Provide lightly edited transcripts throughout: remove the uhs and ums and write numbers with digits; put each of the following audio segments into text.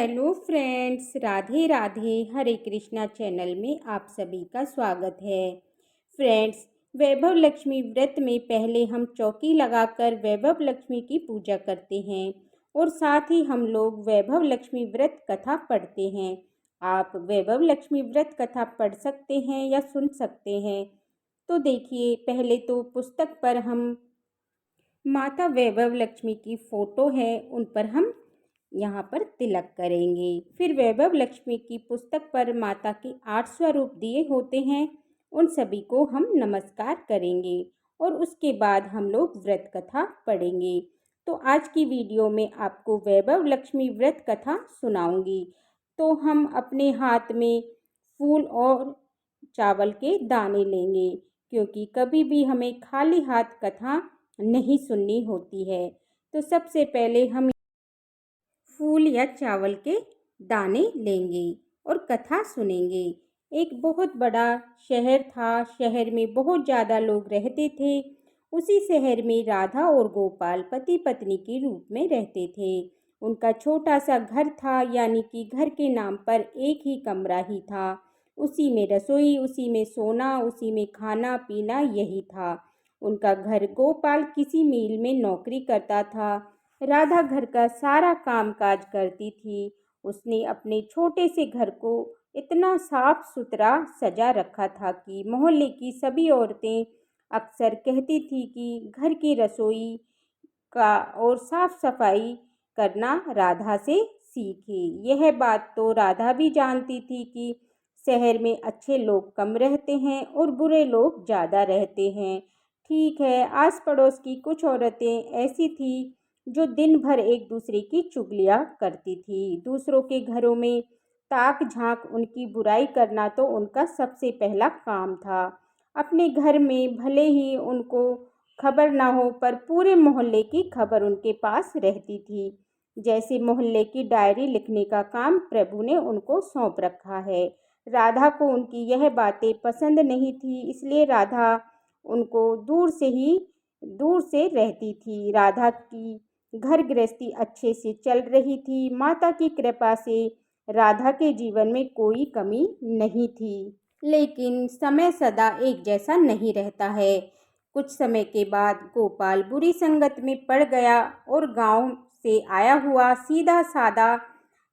Hello friends, Radhe Radhe. Hare Krishna channel में आप सभी का स्वागत है। फ्रेंड्स, वैभव लक्ष्मी व्रत में पहले हम चौकी लगाकर वैभव लक्ष्मी की पूजा करते हैं और साथ ही हम लोग वैभव लक्ष्मी व्रत कथा पढ़ते हैं। आप वैभव लक्ष्मी व्रत कथा पढ़ सकते हैं या सुन सकते हैं। तो देखिए, पहले तो पुस्तक पर हम माता वैभव लक्ष्मी की फ़ोटो है, उन पर हम यहाँ पर तिलक करेंगे। फिर वैभव लक्ष्मी की पुस्तक पर माता के 8 स्वरूप दिए होते हैं, उन सभी को हम नमस्कार करेंगे और उसके बाद हम लोग व्रत कथा पढ़ेंगे। तो आज की वीडियो में आपको वैभव लक्ष्मी व्रत कथा सुनाऊंगी। तो हम अपने हाथ में फूल और चावल के दाने लेंगे, क्योंकि कभी भी हमें खाली हाथ कथा नहीं सुननी होती है। तो सबसे पहले हम फूल या चावल के दाने लेंगे और कथा सुनेंगे। एक बहुत बड़ा शहर था। शहर में बहुत ज़्यादा लोग रहते थे। उसी शहर में राधा और गोपाल पति पत्नी के रूप में रहते थे। उनका छोटा सा घर था, यानी कि घर के नाम पर एक ही कमरा ही था। उसी में रसोई, उसी में सोना, उसी में खाना पीना, यही था उनका घर। गोपाल किसी मिल में नौकरी करता था। राधा घर का सारा कामकाज करती थी। उसने अपने छोटे से घर को इतना साफ सुथरा सजा रखा था कि मोहल्ले की सभी औरतें अक्सर कहती थी कि घर की रसोई का और साफ सफाई करना राधा से सीखे। यह बात तो राधा भी जानती थी कि शहर में अच्छे लोग कम रहते हैं और बुरे लोग ज़्यादा रहते हैं। ठीक है, आस पड़ोस की कुछ औरतें ऐसी थी जो दिन भर एक दूसरे की चुगलियाँ करती थी। दूसरों के घरों में ताक झांक उनकी बुराई करना तो उनका सबसे पहला काम था। अपने घर में भले ही उनको खबर ना हो, पर पूरे मोहल्ले की खबर उनके पास रहती थी। जैसे मोहल्ले की डायरी लिखने का काम प्रभु ने उनको सौंप रखा है। राधा को उनकी यह बातें पसंद नहीं थी, इसलिए राधा उनको दूर से रहती थी। राधा की घर गृहस्थी अच्छे से चल रही थी। माता की कृपा से राधा के जीवन में कोई कमी नहीं थी। लेकिन समय सदा एक जैसा नहीं रहता है। कुछ समय के बाद गोपाल बुरी संगत में पड़ गया और गांव से आया हुआ सीधा साधा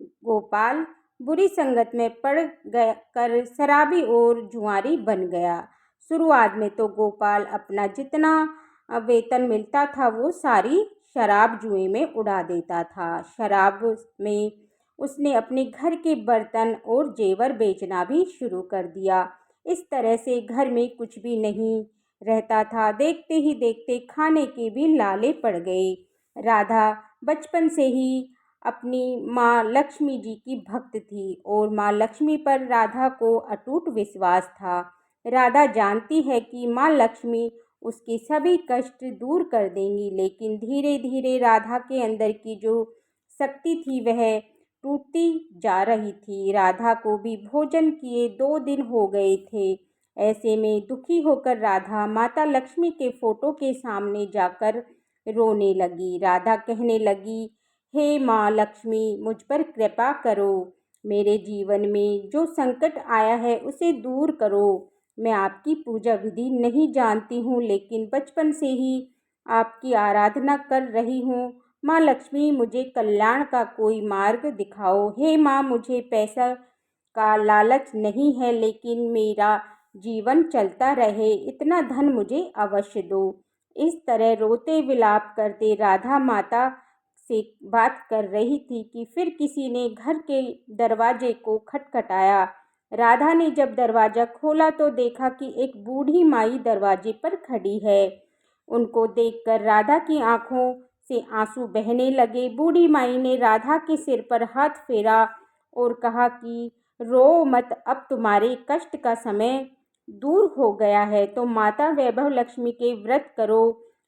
गोपाल बुरी संगत में पड़ गया कर शराबी और जुआरी बन गया। शुरुआत में तो गोपाल अपना जितना वेतन मिलता था वो सारी शराब जुए में उड़ा देता था। शराब में उसने अपने घर के बर्तन और जेवर बेचना भी शुरू कर दिया। इस तरह से घर में कुछ भी नहीं रहता था। देखते ही देखते खाने के भी लाले पड़ गए। राधा बचपन से ही अपनी माँ लक्ष्मी जी की भक्त थी और माँ लक्ष्मी पर राधा को अटूट विश्वास था। राधा जानती है कि माँ लक्ष्मी उसके सभी कष्ट दूर कर देंगी, लेकिन धीरे धीरे राधा के अंदर की जो शक्ति थी वह टूटती जा रही थी। राधा को भी भोजन किए 2 दिन हो गए थे। ऐसे में दुखी होकर राधा माता लक्ष्मी के फोटो के सामने जाकर रोने लगी। राधा कहने लगी, हे माँ लक्ष्मी, मुझ पर कृपा करो। मेरे जीवन में जो संकट आया है उसे दूर करो। मैं आपकी पूजा विधि नहीं जानती हूँ, लेकिन बचपन से ही आपकी आराधना कर रही हूँ। माँ लक्ष्मी, मुझे कल्याण का कोई मार्ग दिखाओ। हे माँ, मुझे पैसा का लालच नहीं है, लेकिन मेरा जीवन चलता रहे इतना धन मुझे अवश्य दो। इस तरह रोते विलाप करते राधा माता से बात कर रही थी कि फिर किसी ने घर के दरवाजे को खटखटाया। राधा ने जब दरवाज़ा खोला तो देखा कि एक बूढ़ी माई दरवाजे पर खड़ी है। उनको देखकर राधा की आंखों से आंसू बहने लगे। बूढ़ी माई ने राधा के सिर पर हाथ फेरा और कहा कि रो मत, अब तुम्हारे कष्ट का समय दूर हो गया है। तो माता वैभव लक्ष्मी के व्रत करो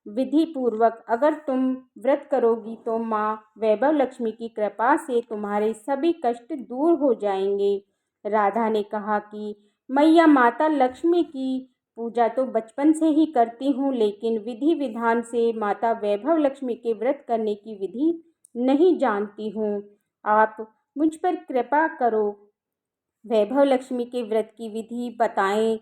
विधि पूर्वक। अगर तुम व्रत करोगी तो माँ वैभव लक्ष्मी की कृपा से तुम्हारे सभी कष्ट दूर हो जाएंगे। राधा ने कहा कि मैया, माता लक्ष्मी की पूजा तो बचपन से ही करती हूँ, लेकिन विधि विधान से माता वैभव लक्ष्मी के व्रत करने की विधि नहीं जानती हूँ। आप मुझ पर कृपा करो। वैभव लक्ष्मी के व्रत की विधि बताएं।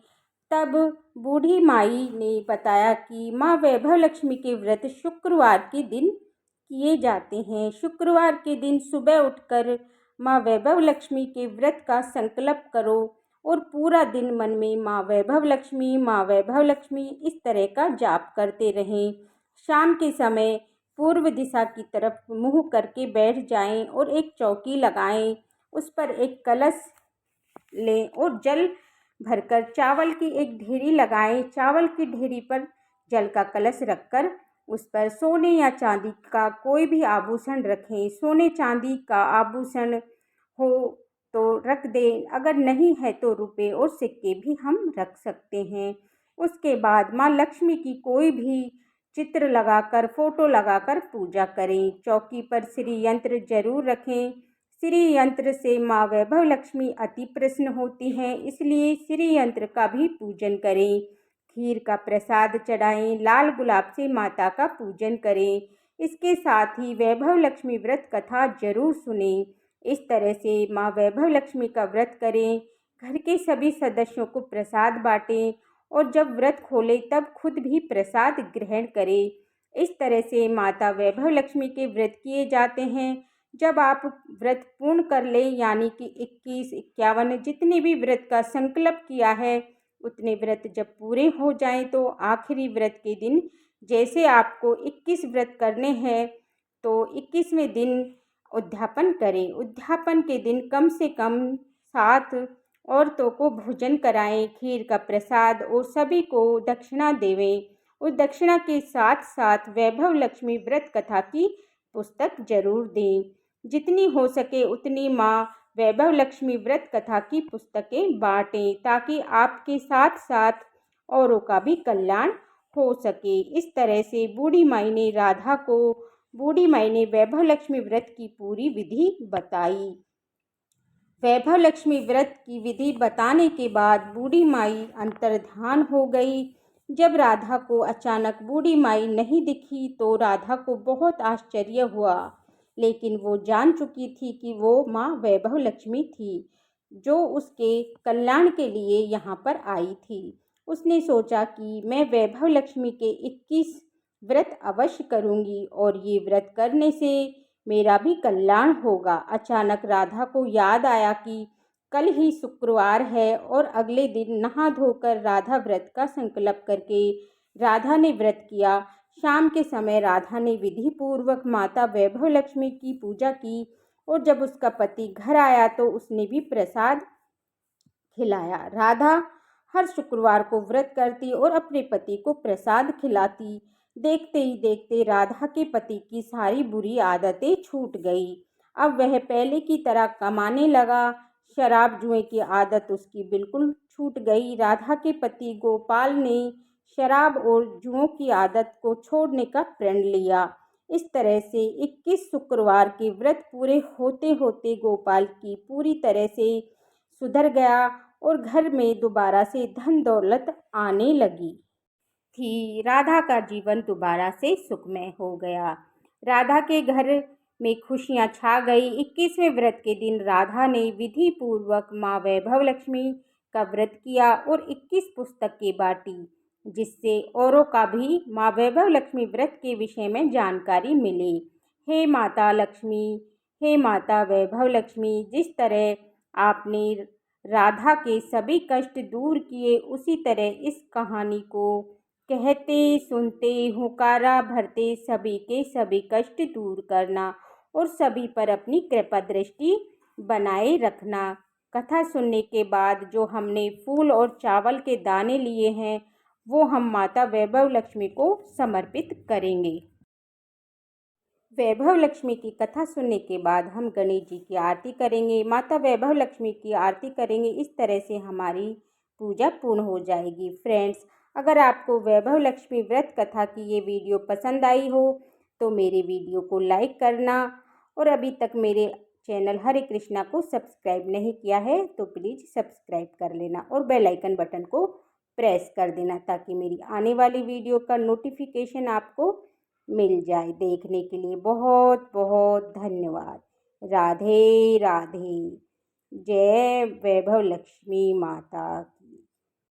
तब बूढ़ी माई ने बताया कि माँ वैभव लक्ष्मी के व्रत शुक्रवार के दिन किए जाते हैं। शुक्रवार के दिन सुबह उठकर माँ वैभव लक्ष्मी के व्रत का संकल्प करो और पूरा दिन मन में माँ वैभव लक्ष्मी इस तरह का जाप करते रहें। शाम के समय पूर्व दिशा की तरफ मुंह करके बैठ जाएं और एक चौकी लगाएं। उस पर एक कलश लें और जल भरकर चावल की एक ढेरी लगाएं। चावल की ढेरी पर जल का कलश रखकर उस पर सोने या चांदी का कोई भी आभूषण रखें। सोने चांदी का आभूषण हो तो रख दें, अगर नहीं है तो रुपए और सिक्के भी हम रख सकते हैं। उसके बाद माँ लक्ष्मी की कोई भी चित्र लगाकर फोटो लगाकर पूजा करें। चौकी पर श्री यंत्र जरूर रखें। श्री यंत्र से माँ वैभव लक्ष्मी अति प्रसन्न होती हैं, इसलिए श्री यंत्र का भी पूजन करें। खीर का प्रसाद चढ़ाएं। लाल गुलाब से माता का पूजन करें। इसके साथ ही वैभव लक्ष्मी व्रत कथा जरूर सुने। इस तरह से माँ वैभव लक्ष्मी का व्रत करें। घर के सभी सदस्यों को प्रसाद बांटें और जब व्रत खोले तब खुद भी प्रसाद ग्रहण करें। इस तरह से माता वैभव लक्ष्मी के व्रत किए जाते हैं। जब आप व्रत पूर्ण कर लें, यानी कि 21, 51 जितने भी व्रत का संकल्प किया है, उतने व्रत जब पूरे हो जाएं तो आखिरी व्रत के दिन जैसे आपको 21 व्रत करने हैं तो 21वें दिन उद्यापन करें। उद्यापन के दिन कम से कम 7 औरतों को भोजन कराएं, खीर का प्रसाद और सभी को दक्षिणा देवें। उस दक्षिणा के साथ साथ वैभव लक्ष्मी व्रत कथा की पुस्तक जरूर दें। जितनी हो सके उतनी माँ वैभव लक्ष्मी व्रत कथा की पुस्तकें बांटें, ताकि आपके साथ साथ औरों का भी कल्याण हो सके। इस तरह से बूढ़ी माई ने वैभव लक्ष्मी व्रत की पूरी विधि बताई। वैभव लक्ष्मी व्रत की विधि बताने के बाद बूढ़ी माई अंतर्धान हो गई। जब राधा को अचानक बूढ़ी माई नहीं दिखी तो राधा को बहुत आश्चर्य हुआ, लेकिन वो जान चुकी थी कि वो माँ वैभव लक्ष्मी थी, जो उसके कल्याण के लिए यहाँ पर आई थी। उसने सोचा कि मैं वैभव लक्ष्मी के 21 व्रत अवश्य करूँगी और ये व्रत करने से मेरा भी कल्याण होगा। अचानक राधा को याद आया कि कल ही शुक्रवार है और अगले दिन नहा धोकर राधा व्रत का संकल्प करके राधा ने व्रत किया। शाम के समय राधा ने विधि पूर्वक माता वैभव लक्ष्मी की पूजा की और जब उसका पति घर आया तो उसने भी प्रसाद खिलाया। राधा हर शुक्रवार को व्रत करती और अपने पति को प्रसाद खिलाती। देखते ही देखते राधा के पति की सारी बुरी आदतें छूट गई। अब वह पहले की तरह कमाने लगा। शराब जुए की आदत उसकी बिल्कुल छूट गई। राधा के पति गोपाल ने शराब और जुओं की आदत को छोड़ने का प्रण लिया। इस तरह से 21 शुक्रवार के व्रत पूरे होते होते गोपाल की पूरी तरह से सुधर गया और घर में दोबारा से धन दौलत आने लगी थी। राधा का जीवन दोबारा से सुखमय हो गया। राधा के घर में खुशियां छा गई। 21वें व्रत के दिन राधा ने विधि पूर्वक माँ वैभव लक्ष्मी का व्रत किया और 21 पुस्तकें बांटी, जिससे औरों का भी माँ वैभव लक्ष्मी व्रत के विषय में जानकारी मिले। हे माता लक्ष्मी, हे माता वैभव लक्ष्मी, जिस तरह आपने राधा के सभी कष्ट दूर किए, उसी तरह इस कहानी को कहते सुनते हुंकारा भरते सभी के सभी कष्ट दूर करना और सभी पर अपनी कृपा दृष्टि बनाए रखना। कथा सुनने के बाद जो हमने फूल और चावल के दाने लिए हैं, वो हम माता वैभव लक्ष्मी को समर्पित करेंगे। वैभव लक्ष्मी की कथा सुनने के बाद हम गणेश जी की आरती करेंगे, माता वैभव लक्ष्मी की आरती करेंगे। इस तरह से हमारी पूजा पूर्ण हो जाएगी। फ्रेंड्स, अगर आपको वैभव लक्ष्मी व्रत कथा की ये वीडियो पसंद आई हो तो मेरे वीडियो को लाइक करना और अभी तक मेरे चैनल हरे कृष्णा को सब्सक्राइब नहीं किया है तो प्लीज़ सब्सक्राइब कर लेना और बेल आइकन बटन को प्रेस कर देना, ताकि मेरी आने वाली वीडियो का नोटिफिकेशन आपको मिल जाए। देखने के लिए बहुत बहुत धन्यवाद। राधे राधे। जय वैभव लक्ष्मी माता